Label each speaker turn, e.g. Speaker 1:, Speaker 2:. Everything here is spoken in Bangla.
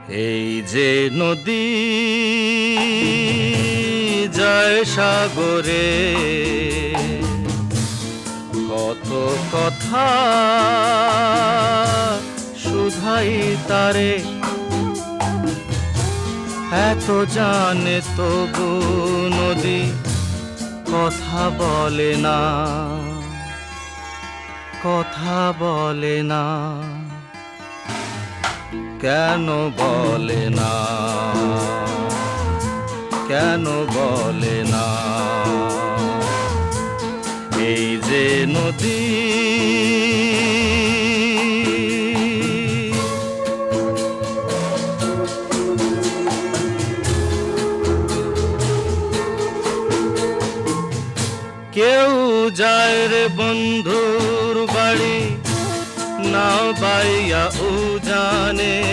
Speaker 1: এই যে নদী যায় সাগরে, কত কথা শুধাই তারে, এত জানে তবু নদী কথা বলে না, কথা বলে না। কেন বলে না, কেন বলে না? এই যে নদী কেউ যায় রে বন্ধুর বাড়ি, নাও বাইয়া ও জানে